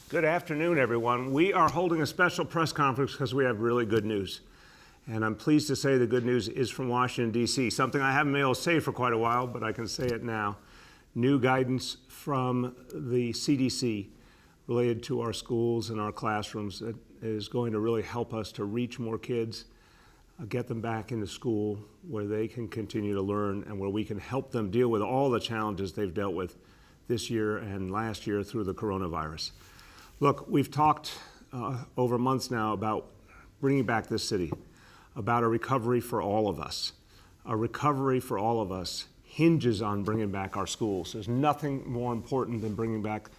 Good afternoon, everyone. We are holding a special press conference because we have really good news. And I'm pleased to say the good news is from Washington, D.C., something I haven't been able to say for quite a while, but I can say it now. New guidance from the CDC related to our schools and our classrooms that is going to really help us to reach more kids, get them back into school where they can continue to learn and where we can help them deal with all the challenges they've dealt with this year and last year through the coronavirus. Look, we've talked over months now about bringing back this city, about a recovery for all of us. A recovery for all of us hinges on bringing back our schools. There's nothing more important than bringing back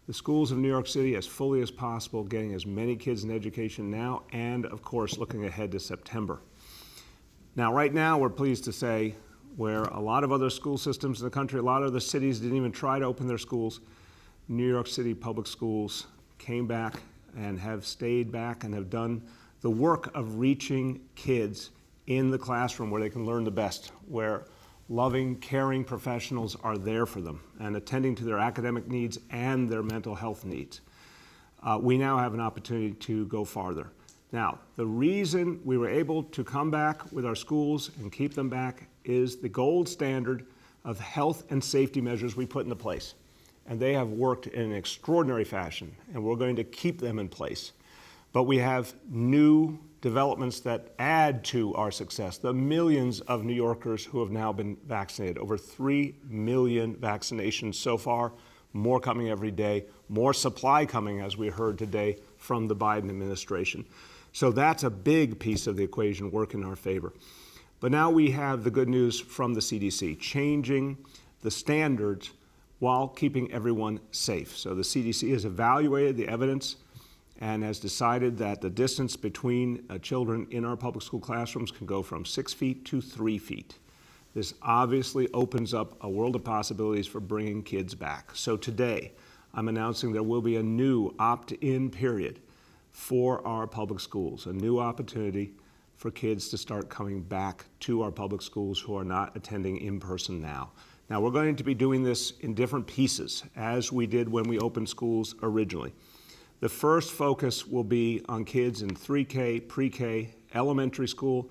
the schools of New York City as fully as possible, getting as many kids in education now, and of course, looking ahead to September. Now, right now, we're pleased to say where a lot of other school systems in the country, a lot of other cities didn't even try to open their schools, New York City public schools came back and have stayed back and have done the work of reaching kids in the classroom where they can learn the best, where loving, caring professionals are there for them and attending to their academic needs and their mental health needs. We now have an opportunity to go farther. Now, the reason we were able to come back with our schools and keep them back is the gold standard of health and safety measures we put into place. And they have worked in an extraordinary fashion, and we're going to keep them in place. But we have new developments that add to our success. The millions of New Yorkers who have now been vaccinated, over 3 million vaccinations so far, more coming every day, more supply coming, as we heard today, from the Biden administration. So that's a big piece of the equation working in our favor. But now we have the good news from the CDC, changing the standards while keeping everyone safe. So the CDC has evaluated the evidence and has decided that the distance between children in our public school classrooms can go from 6 feet to 3 feet. This obviously opens up a world of possibilities for bringing kids back. So today, I'm announcing there will be a new opt-in period for our public schools, a new opportunity for kids to start coming back to our public schools who are not attending in person now. Now, we're going to be doing this in different pieces, as we did when we opened schools originally. The first focus will be on kids in 3K, pre-K, elementary school,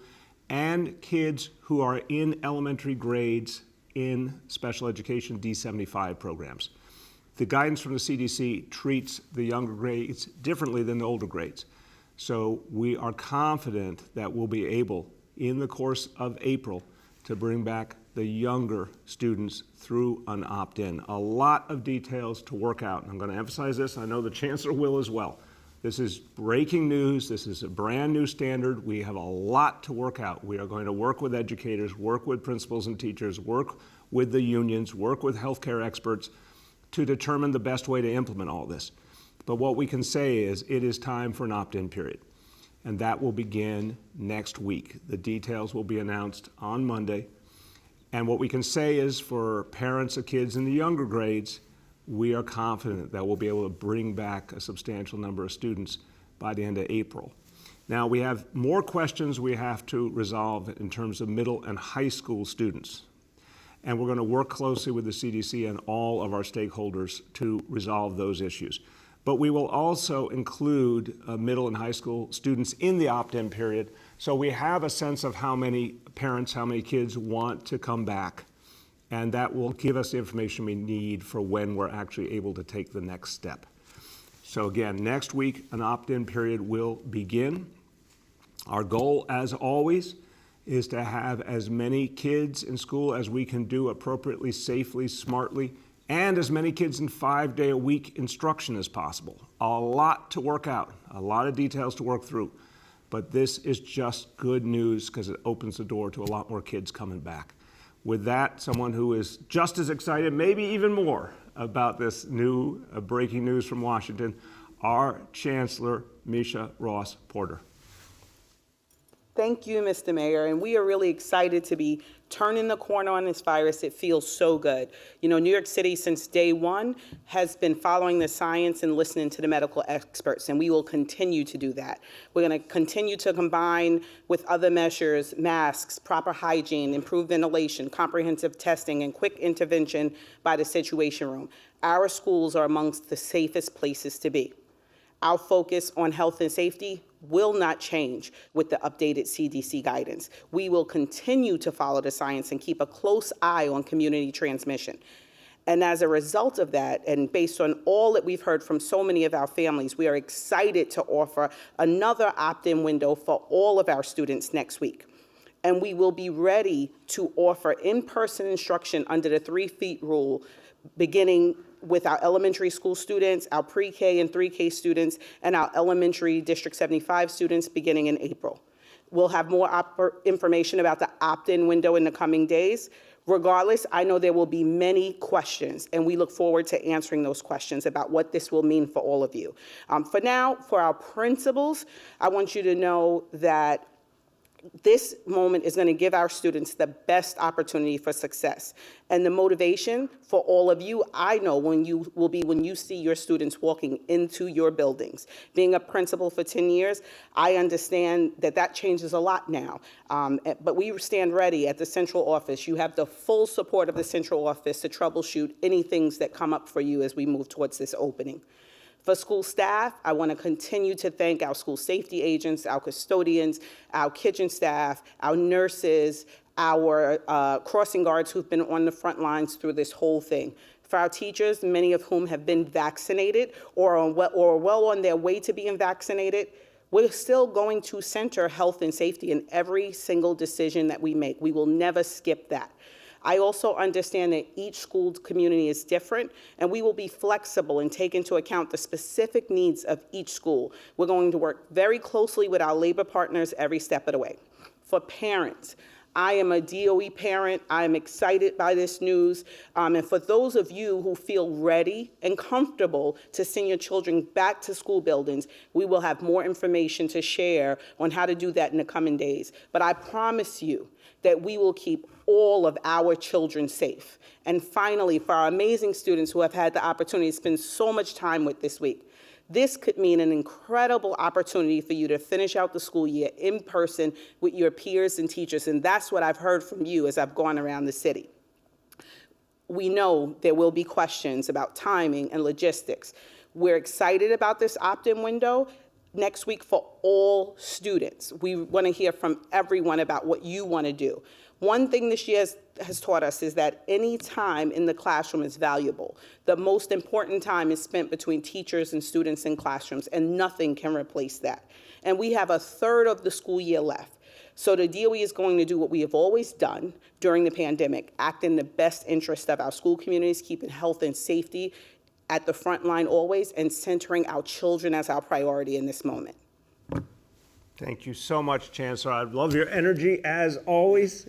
and kids who are in elementary grades in special education D75 programs. The guidance from the CDC treats the younger grades differently than the older grades. So we are confident that we'll be able, in the course of April, to bring back the younger students through an opt-in. A lot of details to work out. And I'm going to emphasize this. I know the Chancellor will as well. This is breaking news. This is a brand new standard. We have a lot to work out. We are going to work with educators, work with principals and teachers, work with the unions, work with healthcare experts to determine the best way to implement all this. But what we can say is it is time for an opt-in period. And that will begin next week. The details will be announced on Monday. And what we can say is for parents of kids in the younger grades, we are confident that we'll be able to bring back a substantial number of students by the end of April. Now, we have more questions we have to resolve in terms of middle and high school students. And we're going to work closely with the CDC and all of our stakeholders to resolve those issues. But we will also include middle and high school students in the opt-in period, so we have a sense of how many parents, how many kids want to come back, and that will give us the information we need for when we're actually able to take the next step. So again, next week, an opt-in period will begin. Our goal, as always, is to have as many kids in school as we can do appropriately, safely, smartly, and as many kids in 5-day-a-week instruction as possible. A lot to work out, a lot of details to work through, but this is just good news because it opens the door to a lot more kids coming back. With that, someone who is just as excited, maybe even more, about this new breaking news from Washington, our Chancellor, Misha Ross Porter. Thank you, Mr. Mayor, and we are really excited to be turning the corner on this virus. It feels so good. You know, New York City, since day one, has been following the science and listening to the medical experts, and we will continue to do that. We're going to continue to combine with other measures, masks, proper hygiene, improved ventilation, comprehensive testing, and quick intervention by the Situation Room. Our schools are amongst the safest places to be. Our focus on health and safety will not change with the updated CDC guidance. We will continue to follow the science and keep a close eye on community transmission. And as a result of that, and based on all that we've heard from so many of our families, we are excited to offer another opt-in window for all of our students next week. And we will be ready to offer in-person instruction under the 3 feet rule, beginning with our elementary school students, our pre-K and 3K students, and our elementary District 75 students beginning in April. We'll have more information about the opt-in window in the coming days. Regardless, I know there will be many questions, and we look forward to answering those questions about what this will mean for all of you. For now, for our principals, I want you to know that this moment is going to give our students the best opportunity for success. And the motivation for all of you, I know when you see your students walking into your buildings. Being a principal for 10 years, I understand that changes a lot now. But we stand ready at the central office. You have the full support of the central office to troubleshoot any things that come up for you as we move towards this opening. For school staff, I want to continue to thank our school safety agents, our custodians, our kitchen staff, our nurses, our crossing guards who've been on the front lines through this whole thing. For our teachers, many of whom have been vaccinated or well on their way to being vaccinated, we're still going to center health and safety in every single decision that we make. We will never skip that. I also understand that each school community is different, and we will be flexible and take into account the specific needs of each school. We're going to work very closely with our labor partners every step of the way. For parents, I am a DOE parent. I am excited by this news. And for those of you who feel ready and comfortable to send your children back to school buildings, we will have more information to share on how to do that in the coming days. But I promise you that we will keep all of our children safe. And finally, for our amazing students who have had the opportunity to spend so much time with this week, this could mean an incredible opportunity for you to finish out the school year in person with your peers and teachers, and that's what I've heard from you as I've gone around the city. We know there will be questions about timing and logistics. We're excited about this opt-in window next week for all students. We want to hear from everyone about what you want to do. One thing this year has taught us is that any time in the classroom is valuable. The most important time is spent between teachers and students in classrooms, and nothing can replace that. And we have a third of the school year left. So the DOE is going to do what we have always done during the pandemic, act in the best interest of our school communities, keeping health and safety at the front line always, and centering our children as our priority in this moment. Thank you so much, Chancellor. I love your energy as always.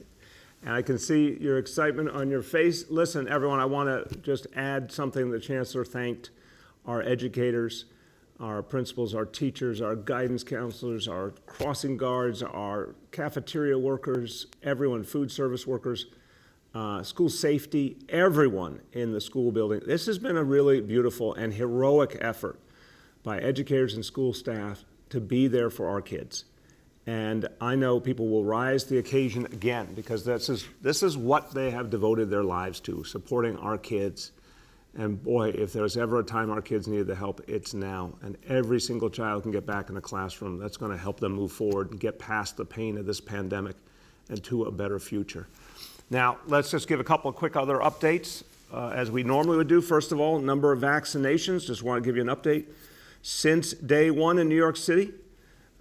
And I can see your excitement on your face. Listen, everyone, I want to just add something the Chancellor thanked our educators, our principals, our teachers, our guidance counselors, our crossing guards, our cafeteria workers, everyone, food service workers, school safety, everyone in the school building. This has been a really beautiful and heroic effort by educators and school staff to be there for our kids. And I know people will rise to the occasion again, because this is what they have devoted their lives to, supporting our kids. And boy, if there's ever a time our kids need the help, it's now. And every single child can get back in the classroom. That's going to help them move forward and get past the pain of this pandemic and to a better future. Now, let's just give a couple of quick other updates, as we normally would do. First of all, number of vaccinations. Just want to give you an update. Since day one in New York City,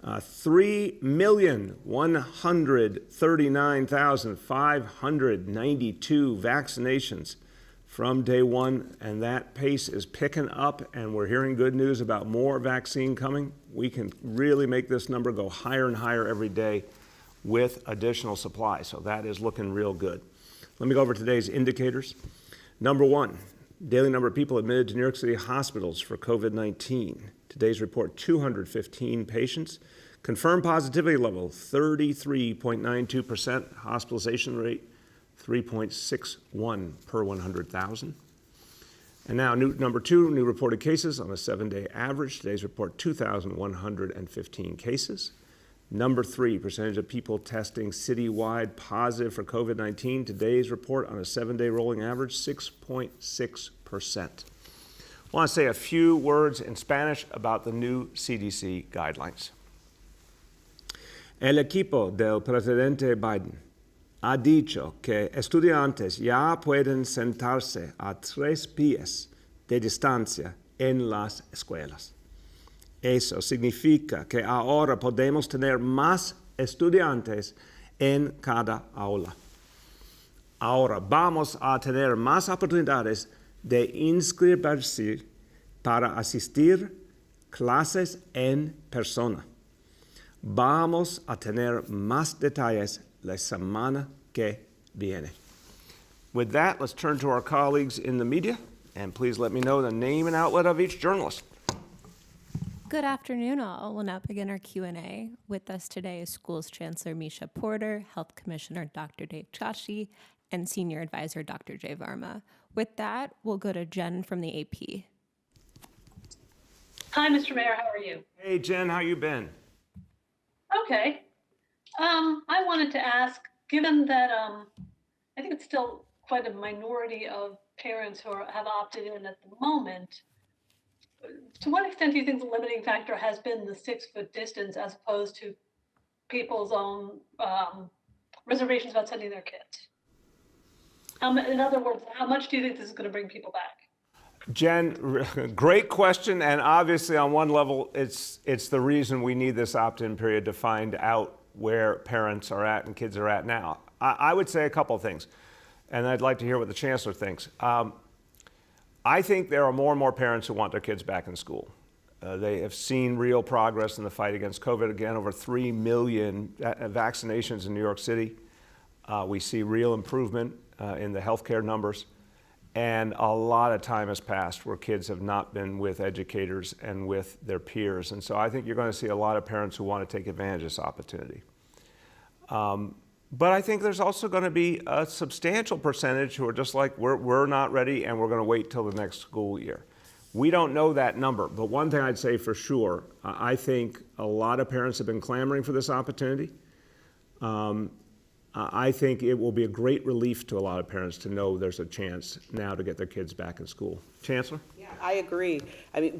3,139,592 vaccinations from day one, and that pace is picking up, and we're hearing good news about more vaccine coming. We can really make this number go higher and higher every day with additional supply, so that is looking real good. Let me go over today's indicators. Number one, daily number of people admitted to New York City hospitals for COVID-19. Today's report, 215 patients. Confirmed positivity level, 33.92%. Hospitalization rate, 3.61 per 100,000. And now, number two, new reported cases on a 7-day average. Today's report, 2,115 cases. Number three, percentage of people testing citywide positive for COVID-19. Today's report on a 7-day rolling average, 6.6%. I want to say a few words in Spanish about the new CDC guidelines. El equipo del presidente Biden ha dicho que estudiantes ya pueden sentarse a 3 pies de distancia en las escuelas. Eso significa que ahora podemos tener más estudiantes en cada aula. Ahora vamos a tener más oportunidades de inscribirse para asistir clases en persona. Vamos a tener más detalles la semana que viene. With that, let's turn to our colleagues in the media, and please let me know the name and outlet of each journalist. Good afternoon, all. We'll now begin our Q&A. With us today is Schools Chancellor Misha Porter, Health Commissioner Dr. Dave Chashi, and Senior Advisor Dr. Jay Varma. With that, we'll go to Jen from the AP. Hi, Mr. Mayor. How are you? Hey, Jen, how you been? Okay. I wanted to ask, given that I think it's still quite a minority of parents who have opted in at the moment, to what extent do you think the limiting factor has been the 6-foot distance as opposed to people's own reservations about sending their kids? In other words, how much do you think this is going to bring people back? Jen, great question, and obviously on one level, it's the reason we need this opt-in period to find out where parents are at and kids are at now. I would say a couple of things, and I'd like to hear what the Chancellor thinks. I think there are more and more parents who want their kids back in school. They have seen real progress in the fight against COVID. Again, over 3 million vaccinations in New York City. We see real improvement in the healthcare numbers. And a lot of time has passed where kids have not been with educators and with their peers. And so I think you're going to see a lot of parents who want to take advantage of this opportunity. But I think there's also going to be a substantial percentage who are just like, we're not ready and we're going to wait till the next school year. We don't know that number, but one thing I'd say for sure, I think a lot of parents have been clamoring for this opportunity. I think it will be a great relief to a lot of parents to know there's a chance now to get their kids back in school. Chancellor? Yeah, I agree. I mean,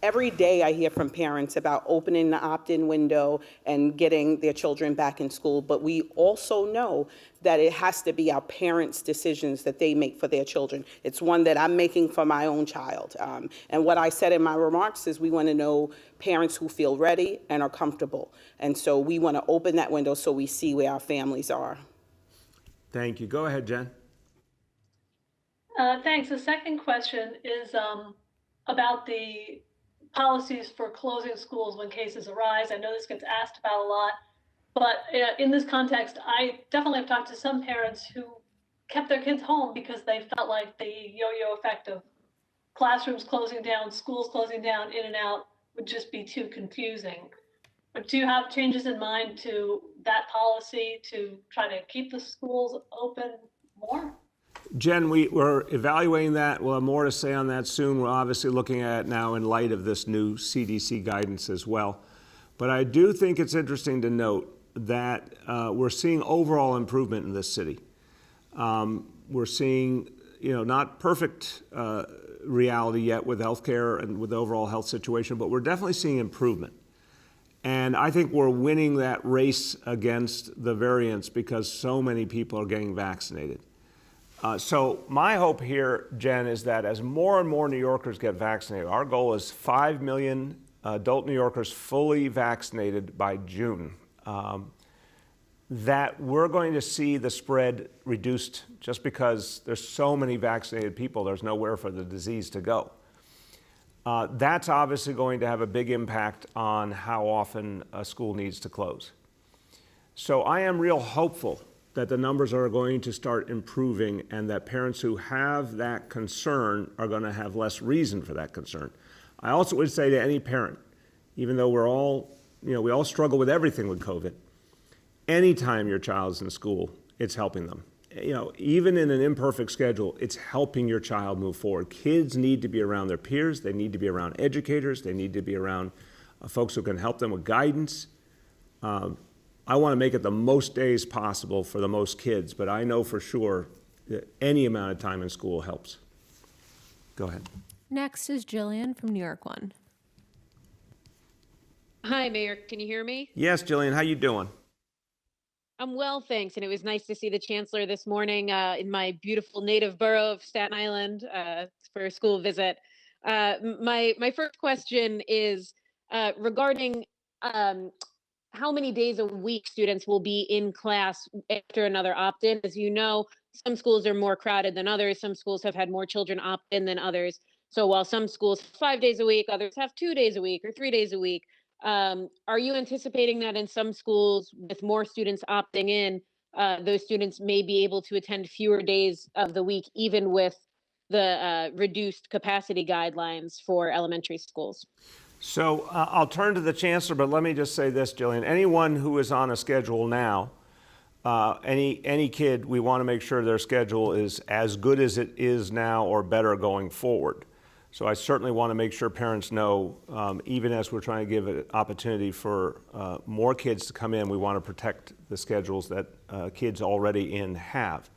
every day I hear from parents about opening the opt-in window and getting their children back in school, but we also know that it has to be our parents' decisions that they make for their children. It's one that I'm making for my own child. And what I said in my remarks is we want to know parents who feel ready and are comfortable. And so we want to open that window so we see where our families are. Thank you. Go ahead, Jen. Thanks. The second question is about the policies for closing schools when cases arise. I know this gets asked about a lot, but in this context, I definitely have talked to some parents who kept their kids home because they felt like the yo-yo effect of classrooms closing down, schools closing down, in and out would just be too confusing. But do you have changes in mind to that policy to try to keep the schools open more? Jen, we're evaluating that. We'll have more to say on that soon. We're obviously looking at it now in light of this new CDC guidance as well. But I do think it's interesting to note that we're seeing overall improvement in this city. We're seeing, not perfect reality yet with healthcare and with the overall health situation, but we're definitely seeing improvement. And I think we're winning that race against the variants because so many people are getting vaccinated. So my hope here, Jen, is that as more and more New Yorkers get vaccinated, our goal is 5 million adult New Yorkers fully vaccinated by June, that we're going to see the spread reduced just because there's so many vaccinated people, there's nowhere for the disease to go. That's obviously going to have a big impact on how often a school needs to close. So I am real hopeful that the numbers are going to start improving and that parents who have that concern are going to have less reason for that concern. I also would say to any parent, even though we all struggle with everything with COVID, anytime your child's in school, it's helping them. even in an imperfect schedule, it's helping your child move forward. Kids need to be around their peers. They need to be around educators. They need to be around folks who can help them with guidance. I want to make it the most days possible for the most kids, but I know for sure that any amount of time in school helps. Go ahead. Next is Jillian from New York One. Hi, Mayor. Can you hear me? Yes, Jillian, how you doing? I'm well, thanks. And it was nice to see the Chancellor this morning in my beautiful native borough of Staten Island for a school visit. My first question is regarding how many days a week students will be in class after another opt-in. As you know, some schools are more crowded than others. Some schools have had more children opt-in than others. So while some schools have 5 days a week, others have 2 days a week or 3 days a week. Are you anticipating that in some schools with more students opting in, those students may be able to attend fewer days of the week, even with the reduced capacity guidelines for elementary schools? So I'll turn to the Chancellor, but let me just say this, Jillian. Anyone who is on a schedule now, any kid, we want to make sure their schedule is as good as it is now or better going forward. So I certainly want to make sure parents know, even as we're trying to give an opportunity for more kids to come in, we want to protect the schedules that kids already in have.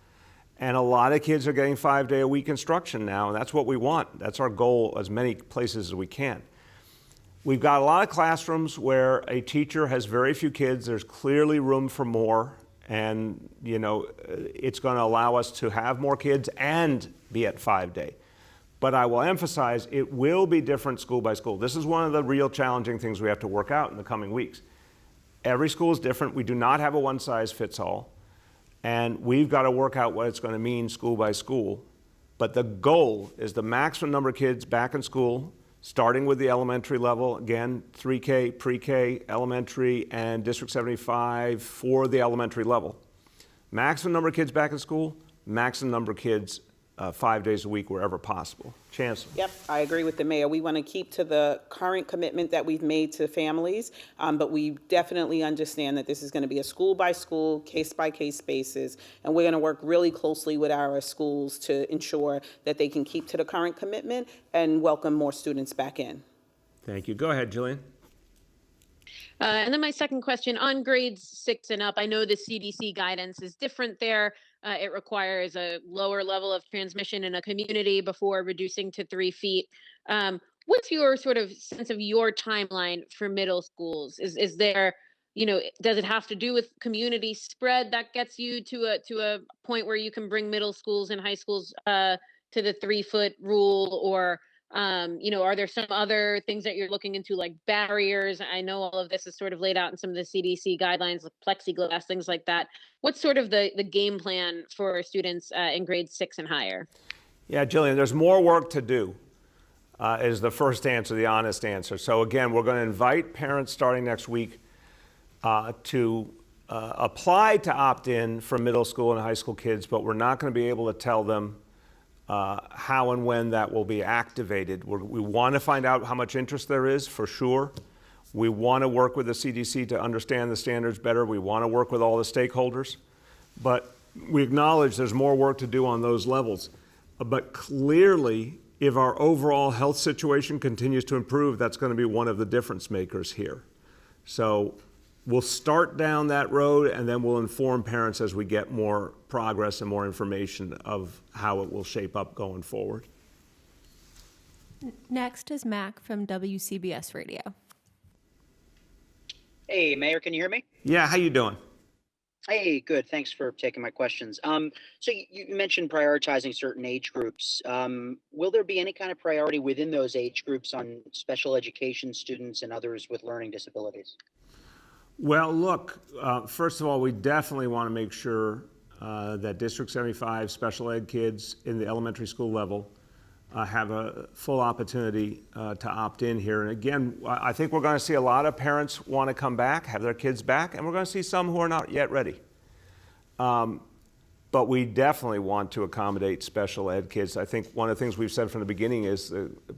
And a lot of kids are getting 5-day-a-week instruction now, and that's what we want. That's our goal, as many places as we can. We've got a lot of classrooms where a teacher has very few kids. There's clearly room for more, and it's going to allow us to have more kids and be at 5-day. But I will emphasize it will be different school by school. This is one of the real challenging things we have to work out in the coming weeks. Every school is different. We do not have a one-size-fits-all, and we've got to work out what it's going to mean school by school. But the goal is the maximum number of kids back in school, starting with the elementary level, again, 3K, pre-K, elementary, and District 75 for the elementary level. Maximum number of kids back in school, maximum number of kids 5 days a week wherever possible. Chancellor. Yep, I agree with the mayor. We want to keep to the current commitment that we've made to families, but we definitely understand that this is going to be a school by school, case by case basis, and we're going to work really closely with our schools to ensure that they can keep to the current commitment and welcome more students back in. Thank you. Go ahead, Jillian. And then my second question on grades 6 and up, I know the CDC guidance is different there. It requires a lower level of transmission in a community before reducing to 3 feet. What's your sort of sense of your timeline for middle schools? Is there, does it have to do with community spread that gets you to a point where you can bring middle schools and high schools to the 3-foot rule, or are there some other things that you're looking into, like barriers? I know all of this is sort of laid out in some of the CDC guidelines, like plexiglass, things like that. What's sort of the game plan for students in grades 6 and higher? Yeah, Jillian, there's more work to do, is the first answer, the honest answer. So again, we're going to invite parents starting next week to apply to opt in for middle school and high school kids, but we're not going to be able to tell them how and when that will be activated. We want to find out how much interest there is, for sure. We want to work with the CDC to understand the standards better. We want to work with all the stakeholders. But we acknowledge there's more work to do on those levels. But clearly, if our overall health situation continues to improve, that's going to be one of the difference makers here. So we'll start down that road, and then we'll inform parents as we get more progress and more information of how it will shape up going forward. Next is Mac from WCBS Radio. Hey, Mayor, can you hear me? Yeah, how you doing? Hey, good. Thanks for taking my questions. So you mentioned prioritizing certain age groups. Will there be any kind of priority within those age groups on special education students and others with learning disabilities? Well, look, first of all, we definitely want to make sure that District 75 special ed kids in the elementary school level have a full opportunity to opt in here. And again, I think we're going to see a lot of parents want to come back, have their kids back, and we're going to see some who are not yet ready. But we definitely want to accommodate special ed kids. I think one of the things we've said from the beginning is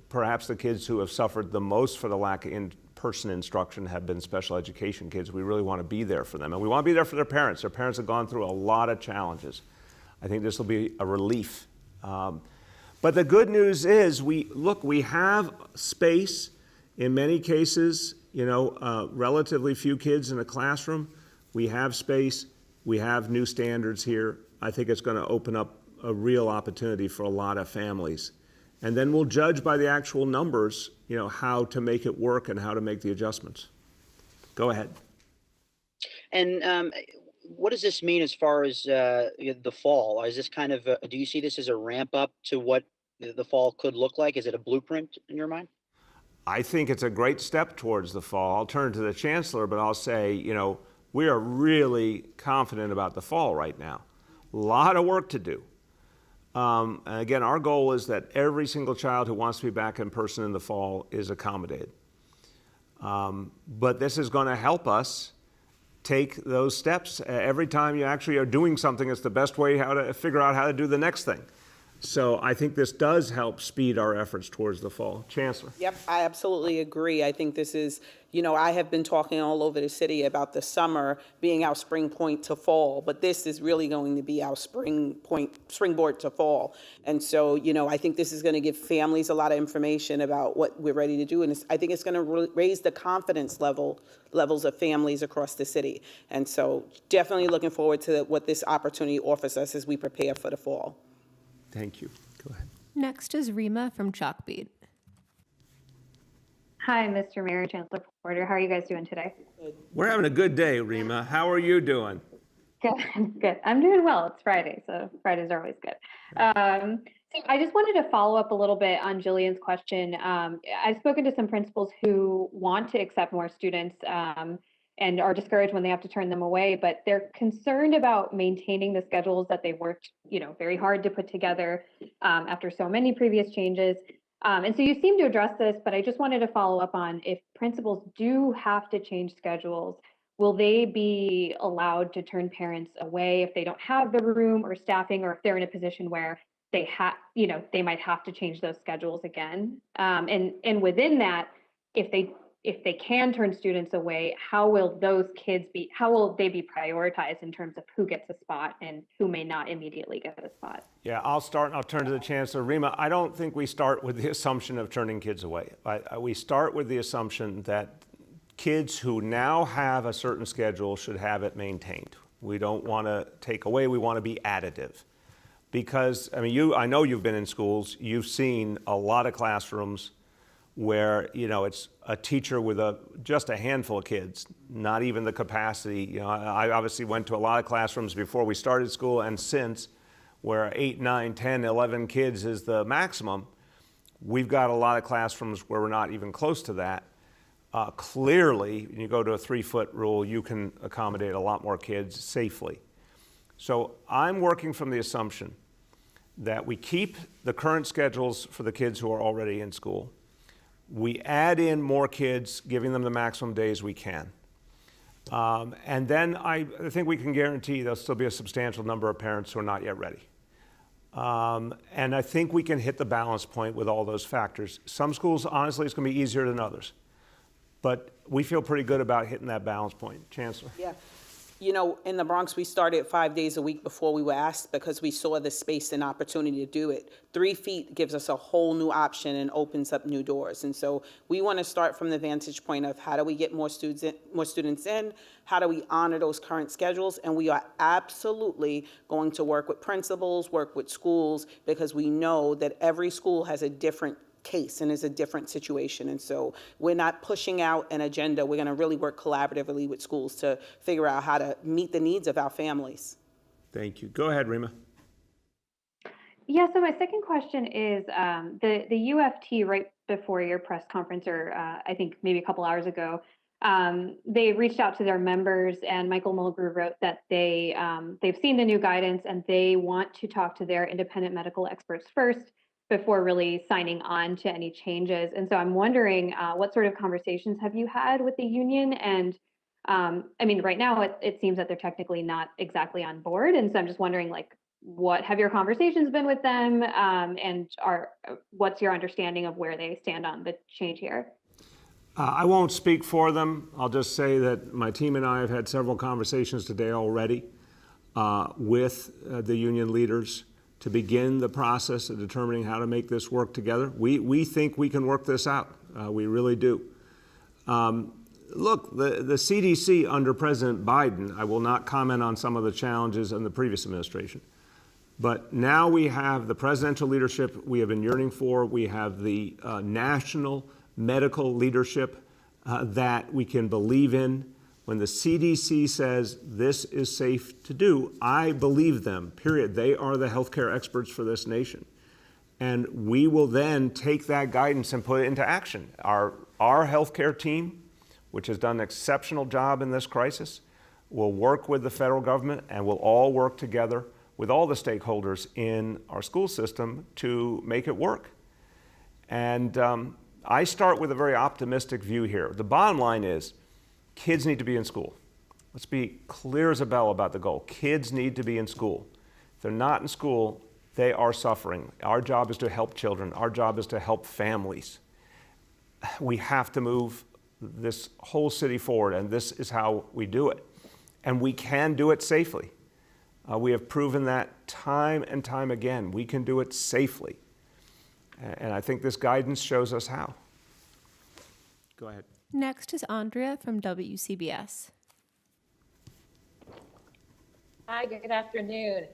perhaps the kids who have suffered the most for the lack of in-person instruction have been special education kids. We really want to be there for them. And we want to be there for their parents. Their parents have gone through a lot of challenges. I think this will be a relief. But the good news is, we have space in many cases, relatively few kids in a classroom. We have space, we have new standards here. I think it's going to open up a real opportunity for a lot of families. And then we'll judge by the actual numbers, how to make it work and how to make the adjustments. Go ahead. And what does this mean as far as the fall? Is this kind of, do you see this as a ramp up to what the fall could look like? Is it a blueprint in your mind? I think it's a great step towards the fall. I'll turn to the chancellor, but I'll say, we are really confident about the fall right now. A lot of work to do. And again, our goal is that every single child who wants to be back in person in the fall is accommodated. But this is going to help us take those steps. Every time you actually are doing something, it's the best way how to figure out how to do the next thing. So I think this does help speed our efforts towards the fall. Chancellor. Yep, I absolutely agree. I think this is, I have been talking all over the city about the summer being our spring point to fall, but this is really going to be our springboard to fall. And so, I think this is going to give families a lot of information about what we're ready to do. And I think it's going to raise the confidence levels of families across the city. And so definitely looking forward to what this opportunity offers us as we prepare for the fall. Thank you. Go ahead. Next is Rima from Chalkbeat. Hi, Mr. Mayor, Chancellor Porter. How are you guys doing today? We're having a good day, Rima. How are you doing? Good, good. I'm doing well. It's Friday, so Fridays are always good. So I just wanted to follow up a little bit on Jillian's question. I've spoken to some principals who want to accept more students and are discouraged when they have to turn them away, but they're concerned about maintaining the schedules that they worked, very hard to put together after so many previous changes. And so you seem to address this, but I just wanted to follow up on if principals do have to change schedules, will they be allowed to turn parents away if they don't have the room or staffing, or if they're in a position where they they might have to change those schedules again? And within that, if they can turn students away, how will they be prioritized in terms of who gets a spot and who may not immediately get a spot? Yeah, I'll start and I'll turn to the chancellor. Rima, I don't think we start with the assumption of turning kids away. We start with the assumption that kids who now have a certain schedule should have it maintained. We don't want to take away, we want to be additive. Because, I know you've been in schools, you've seen a lot of classrooms where, it's a teacher with just a handful of kids, not even the capacity. I obviously went to a lot of classrooms before we started school and since, where 8, 9, 10, 11 kids is the maximum. We've got a lot of classrooms where we're not even close to that. Clearly, when you go to a 3-foot rule, you can accommodate a lot more kids safely. So I'm working from the assumption that we keep the current schedules for the kids who are already in school. We add in more kids, giving them the maximum days we can. And then I think we can guarantee there'll still be a substantial number of parents who are not yet ready. And I think we can hit the balance point with all those factors. Some schools, honestly, it's going to be easier than others. But we feel pretty good about hitting that balance point. Chancellor? Yeah. In the Bronx, we started 5 days a week before we were asked because we saw the space and opportunity to do it. 3 feet gives us a whole new option and opens up new doors. And so we want to start from the vantage point of how do we get more students in, how do we honor those current schedules, and we are absolutely going to work with principals, work with schools, because we know that every school has a different case and is a different situation. And so we're not pushing out an agenda. We're going to really work collaboratively with schools to figure out how to meet the needs of our families. Thank you. Go ahead, Rima. Yeah, so my second question is the UFT right before your press conference, or I think maybe a couple hours ago, they reached out to their members, and Michael Mulgrew wrote that they've seen the new guidance and they want to talk to their independent medical experts first before really signing on to any changes. And so I'm wondering, what sort of conversations have you had with the union? And right now it seems that they're technically not exactly on board. And so I'm just wondering, what have your conversations been with them? And what's your understanding of where they stand on the change here? I won't speak for them. I'll just say that my team and I have had several conversations today already. with the union leaders to begin the process of determining how to make this work together. We think we can work this out. We really do. Look, the CDC under President Biden, I will not comment on some of the challenges in the previous administration, but now we have the presidential leadership we have been yearning for. We have the national medical leadership that we can believe in. When the CDC says this is safe to do, I believe them, period. They are the healthcare experts for this nation. And we will then take that guidance and put it into action. Our healthcare team, which has done an exceptional job in this crisis, will work with the federal government and will all work together with all the stakeholders in our school system to make it work. And I start with a very optimistic view here. The bottom line is kids need to be in school. Let's be clear as a bell about the goal. Kids need to be in school. If they're not in school, they are suffering. Our job is to help children. Our job is to help families. We have to move this whole city forward, and this is how we do it. And we can do it safely. We have proven that time and time again. We can do it safely. And I think this guidance shows us how. Go ahead. Next is Andrea from WCBS. Hi, good afternoon.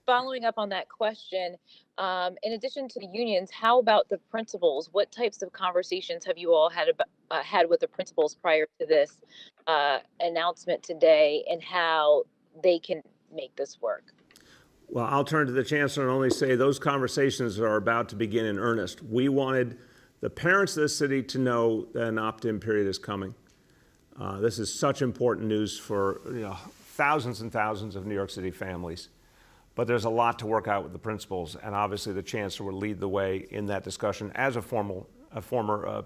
Following up on that question, in addition to the unions, how about the principals? What types of conversations have you all had with the principals prior to this announcement today, and how they can make this work? Well, I'll turn to the chancellor and only say those conversations are about to begin in earnest. We wanted the parents of this city to know that an opt-in period is coming. This is such important news for thousands and thousands of New York City families. But there's a lot to work out with the principals, and obviously the chancellor will lead the way in that discussion as a former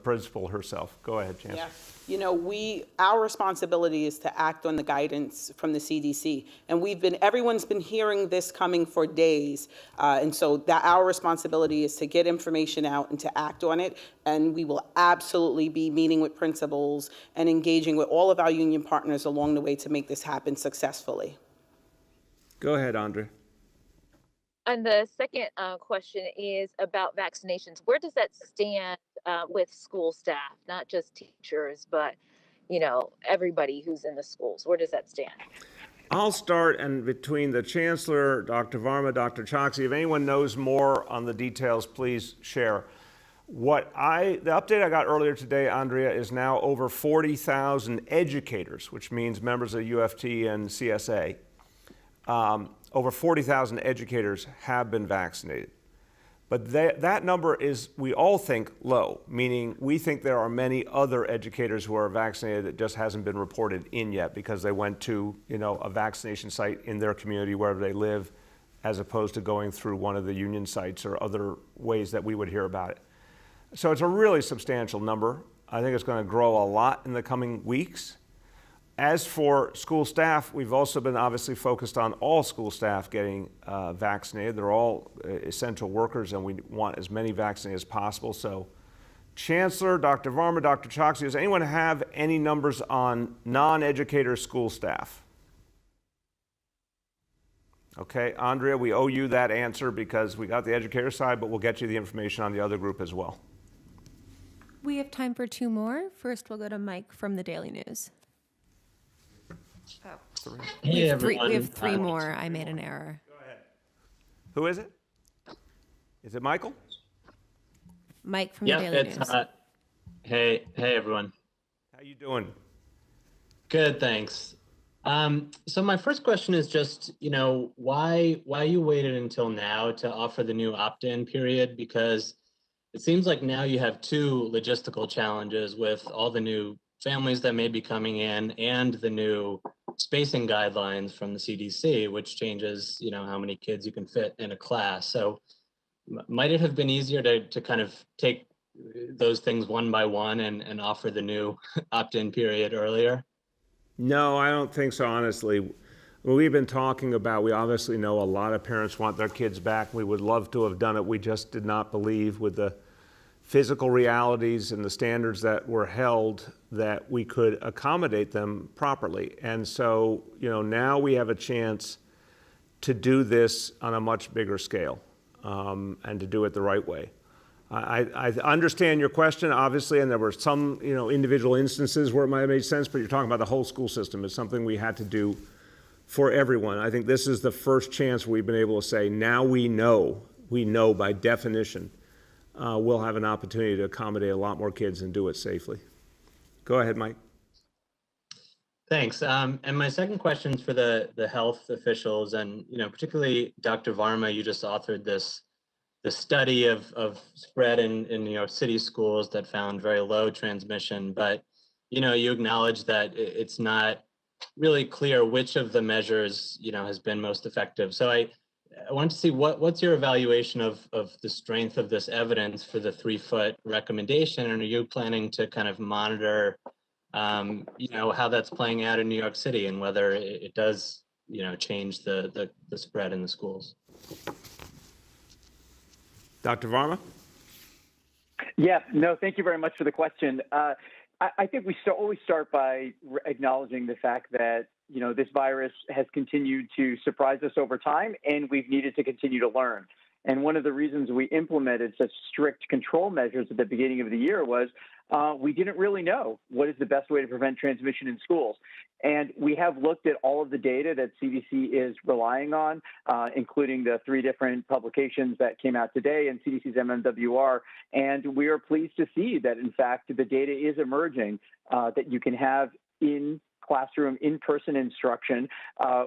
principal herself. Go ahead, Chancellor. Yeah. You know, our responsibility is to act on the guidance from the CDC, and everyone's been hearing this coming for days, and so that our responsibility is to get information out and to act on it, and we will absolutely be meeting with principals and engaging with all of our union partners along the way to make this happen successfully. Go ahead, Andrea. And the second question is about vaccinations. Where does that stand with school staff, not just teachers, but everybody who's in the schools? Where does that stand? I'll start, and between the chancellor, Dr. Varma, Dr. Choksi, if anyone knows more on the details, please share. The update I got earlier today, Andrea, is now over 40,000 educators, which means members of UFT and CSA. Over 40,000 educators have been vaccinated. But that number is, we all think, low, meaning we think there are many other educators who are vaccinated that just hasn't been reported in yet because they went to a vaccination site in their community wherever they live, as opposed to going through one of the union sites or other ways that we would hear about it. So it's a really substantial number. I think it's going to grow a lot in the coming weeks. As for school staff, we've also been obviously focused on all school staff getting vaccinated. They're all essential workers, and we want as many vaccinated as possible. So, Chancellor, Dr. Varma, Dr. Choksi, does anyone have any numbers on non-educator school staff? Okay, Andrea, we owe you that answer because we got the educator side, but we'll get you the information on the other group as well. We have time for two more. First, we'll go to Mike from the Daily News. Hey, We have everyone. three more. I made an error. Go ahead. Who is it? Is it Michael? Mike from the Daily News. Hey, everyone. How you doing? Good, thanks. So my first question is just, why you waited until now to offer the new opt-in period? Because it seems like now you have two logistical challenges with all the new families that may be coming in and the new spacing guidelines from the CDC, which changes, how many kids you can fit in a class. So might it have been easier to kind of take those things one by one and offer the new opt-in period earlier? No, I don't think so, honestly. What we've been talking about, we obviously know a lot of parents want their kids back. We would love to have done it. We just did not believe with the physical realities and the standards that were held that we could accommodate them properly. And so, now we have a chance to do this on a much bigger scale and to do it the right way. I understand your question, obviously, and there were some individual instances where it might have made sense, but you're talking about the whole school system. It's something we had to do for everyone. I think this is the first chance we've been able to say, now we know by definition, we'll have an opportunity to accommodate a lot more kids and do it safely. Go ahead, Mike. Thanks. And my second question is for the health officials, and particularly Dr. Varma. You just authored the study of spread in New York City schools that found very low transmission, but you acknowledge that it's not really clear which of the measures has been most effective. So I want to see what's your evaluation of the strength of this evidence for the 3-foot recommendation, and are you planning to kind of monitor how that's playing out in New York City and whether it does change the spread in the schools? Dr. Varma? Yeah, no, thank you very much for the question. I think we always start by acknowledging the fact that, this virus has continued to surprise us over time, and we've needed to continue to learn. And one of the reasons we implemented such strict control measures at the beginning of the year was we didn't really know what is the best way to prevent transmission in schools. And we have looked at all of the data that CDC is relying on, including the 3 different publications that came out today and CDC's MMWR. And we are pleased to see that, in fact, the data is emerging that you can have in classroom, in-person instruction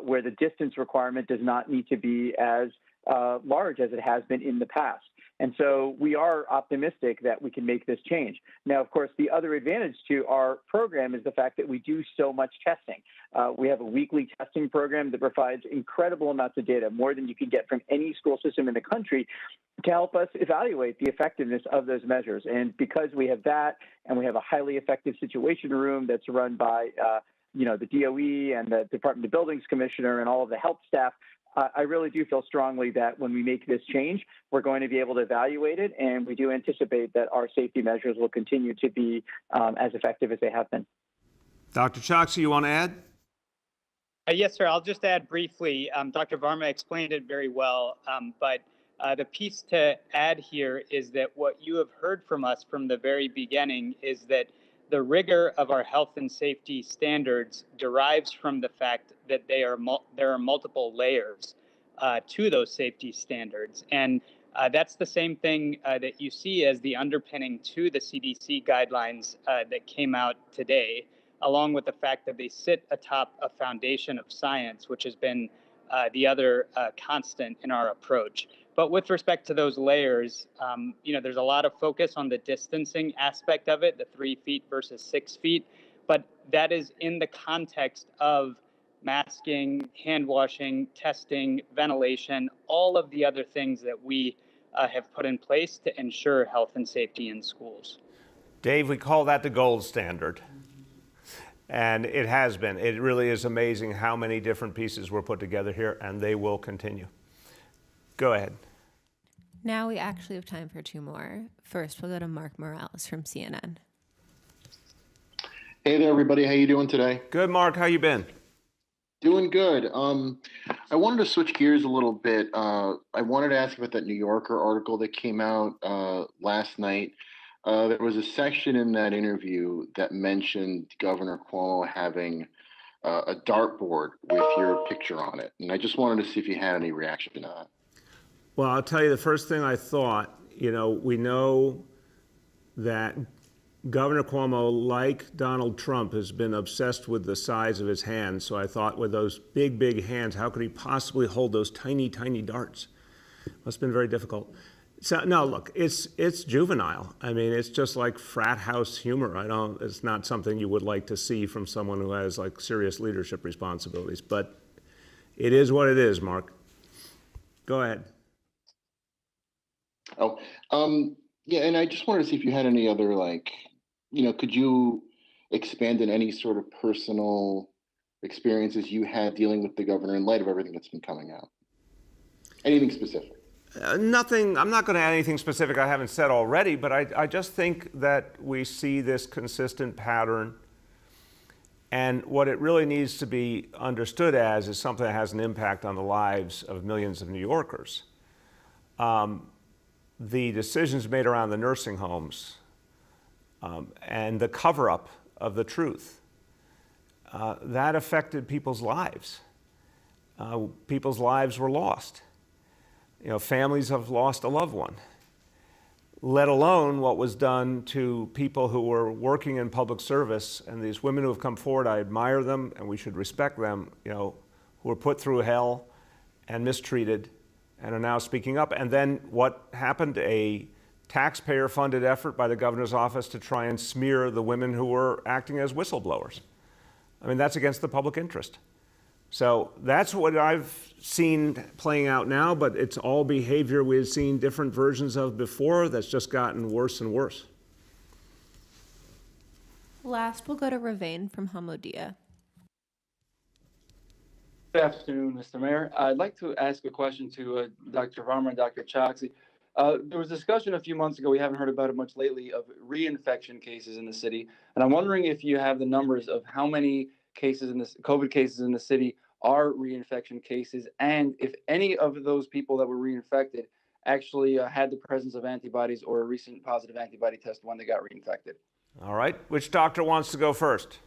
where the distance requirement does not need to be as large as it has been in the past. And so we are optimistic that we can make this change. Now, of course, the other advantage to our program is the fact that we do so much testing. We have a weekly testing program that provides incredible amounts of data, more than you can get from any school system in the country, to help us evaluate the effectiveness of those measures. And because we have that, and we have a highly effective situation room that's run by the DOE and the Department of Buildings Commissioner and all of the help staff, I really do feel strongly that when we make this change, we're going to be able to evaluate it, and we do anticipate that our safety measures will continue to be as effective as they have been. Dr. Choksi, you want to add? Yes, sir. I'll just add briefly. Dr. Varma explained it very well, but the piece to add here is that what you have heard from us from the very beginning is that the rigor of our health and safety standards derives from the fact that there are multiple layers to those safety standards. And that's the same thing that you see as the underpinning to the CDC guidelines that came out today, along with the fact that they sit atop a foundation of science, which has been the other constant in our approach. But with respect to those layers, there's a lot of focus on the distancing aspect of it, the 3 feet versus 6 feet. But that is in the context of masking, hand washing, testing, ventilation, all of the other things that we have put in place to ensure health and safety in schools. Dave, we call that the gold standard. And it has been. It really is amazing how many different pieces were put together here, and they will continue. Go ahead. Now we actually have time for 2 more. First, we'll go to Mark Morales from CNN. Hey there, everybody. How you doing today? Good, Mark. How you been? Doing good. I wanted to switch gears a little bit. I wanted to ask about that New Yorker article that came out last night. There was a section in that interview that mentioned Governor Cuomo having a dartboard with your picture on it. And I just wanted to see if you had any reaction to that. Well, I'll tell you the first thing I thought, we know that Governor Cuomo, like Donald Trump, has been obsessed with the size of his hands. So I thought, with those big, big hands, how could he possibly hold those tiny, tiny darts? Must have been very difficult. So, no, look, it's juvenile. I mean, it's just like frat house humor. It's not something you would like to see from someone who has like serious leadership responsibilities, but it is what it is, Mark. Go ahead. Oh, yeah, and I just wanted to see if you had any other, could you expand on any sort of personal experiences you had dealing with the governor in light of everything that's been coming out? Anything specific? Nothing. I'm not going to add anything specific I haven't said already, but I just think that we see this consistent pattern And what it really needs to be understood as is something that has an impact on the lives of millions of New Yorkers. The decisions made around the nursing homes and the cover-up of the truth, that affected people's lives. People's lives were lost. You know, families have lost a loved one, let alone what was done to people who were working in public service. And these women who have come forward, I admire them and we should respect them, you know, who were put through hell and mistreated and are now speaking up. And then what happened? A taxpayer-funded effort by the governor's office to try and smear the women who were acting as whistleblowers. I mean, that's against the public interest. So that's what I've seen playing out now, but it's all behavior we've seen different versions of before that's just gotten worse and worse. Last, we'll go to Ravane from Hamodia. Good afternoon, Mr. Mayor. I'd like to ask a question to Dr. Varma and Dr. Choksi. There was discussion a few months ago, we haven't heard about it much lately, of reinfection cases in the city. And I'm wondering if you have the numbers of how many cases in this COVID cases in the city are reinfection cases, and if any of those people that were reinfected actually had the presence of antibodies or a recent positive antibody test when they got reinfected. All right. Which doctor wants to go first?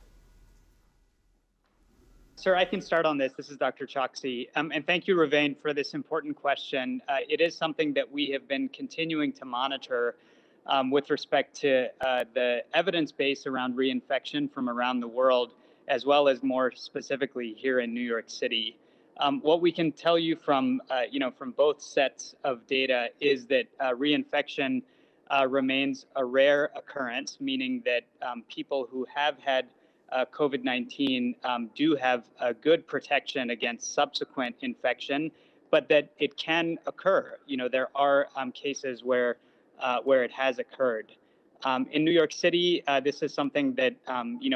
Sir, I can start on this. This is Dr. Choksi. And thank you, Ravane, for this important question. It is something that we have been continuing to monitor with respect to the evidence base around reinfection from around the world, as well as more specifically here in New York City. What we can tell you from, from both sets of data is that reinfection remains a rare occurrence, meaning that people who have had COVID-19 do have a good protection against subsequent infection, but that it can occur. You know, there are cases where it has occurred. In New York City, this is something that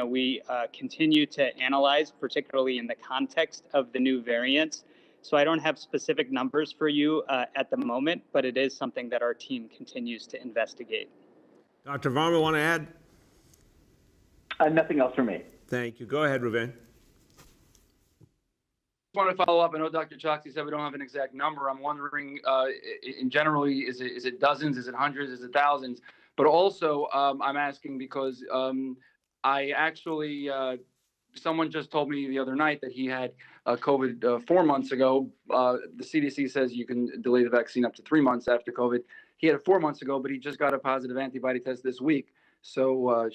we continue to analyze, particularly in the context of the new variants. So I don't have specific numbers for you at the moment, but it is something that our team continues to investigate. Dr. Varma, want to add? Nothing else for me. Thank you. Go ahead, Ravane. I want to follow up. I know Dr. Choksi said we don't have an exact number. I'm wondering, in generally, is it dozens? Is it hundreds? Is it thousands? But also, I'm asking because I actually, someone just told me the other night that he had COVID 4 months ago. The CDC says you can delay the vaccine up to 3 months after COVID. He had it 4 months ago, but he just got a positive antibody test this week. So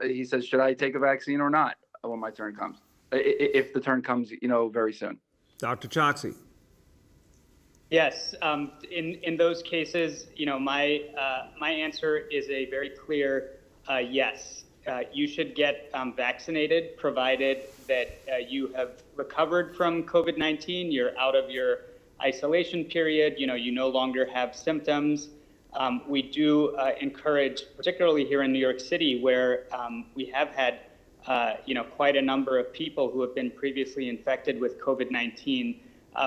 he says, should I take a vaccine or not when my turn comes? If the turn comes, very soon. Dr. Choksi. Yes, in those cases, my answer is a very clear yes. You should get vaccinated, provided that you have recovered from COVID-19, you're out of your isolation period, you no longer have symptoms. We do encourage, particularly here in New York City, where we have had quite a number of people who have been previously infected with COVID-19.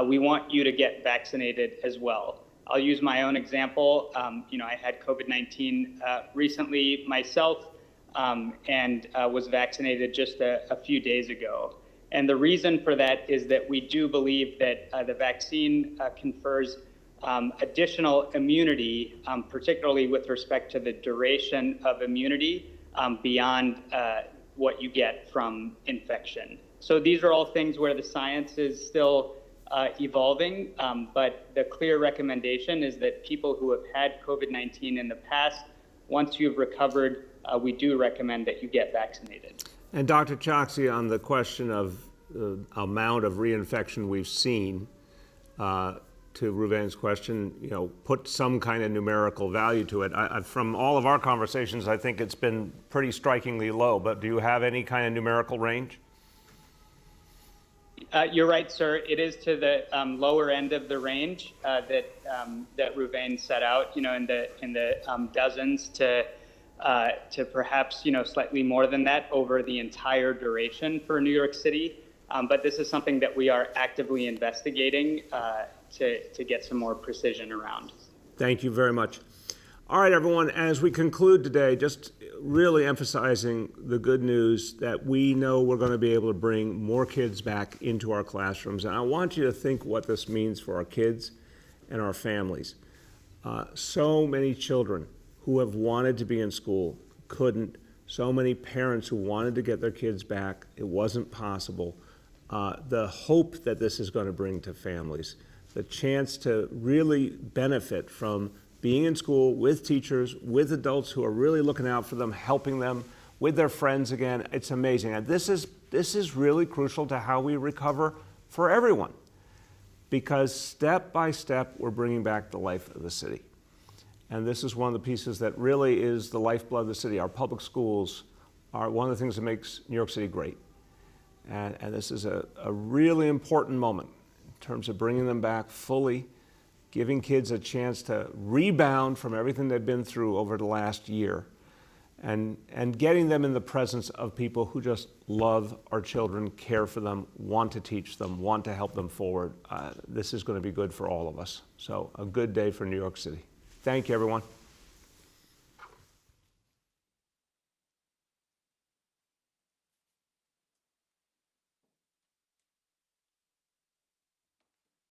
We want you to get vaccinated as well. I'll use my own example. I had COVID-19 recently myself and was vaccinated just a few days ago. And the reason for that is that we do believe that the vaccine confers additional immunity, particularly with respect to the duration of immunity beyond what you get from infection. So these are all things where the science is still evolving, but the clear recommendation is that people who have had COVID-19 in the past, once you've recovered, we do recommend that you get vaccinated. And Dr. Choksi, on the question of the amount of reinfection we've seen, to Ruvain's question, put some kind of numerical value to it. From all of our conversations, I think it's been pretty strikingly low, but do you have any kind of numerical range? You're right, sir. It is to the lower end of the range that Ruvain set out, in the dozens to perhaps, slightly more than that over the entire duration for New York City. But this is something that we are actively investigating to get some more precision around. Thank you very much. All right, everyone, as we conclude today, just really emphasizing the good news that we know we're going to be able to bring more kids back into our classrooms. And I want you to think what this means for our kids and our families. So many children who have wanted to be in school couldn't. So many parents who wanted to get their kids back, it wasn't possible. The hope that this is going to bring to families, the chance to really benefit from being in school with teachers, with adults who are really looking out for them, helping them, with their friends again. It's amazing. And this is really crucial to how we recover for everyone, because step by step, we're bringing back the life of the city. And this is one of the pieces that really is the lifeblood of the city. Our public schools are one of the things that makes New York City great. And this is a really important moment in terms of bringing them back fully, giving kids a chance to rebound from everything they've been through over the last year, and getting them in the presence of people who just love our children, care for them, want to teach them, want to help them forward. This is going to be good for all of us. So a good day for New York City. Thank you, everyone.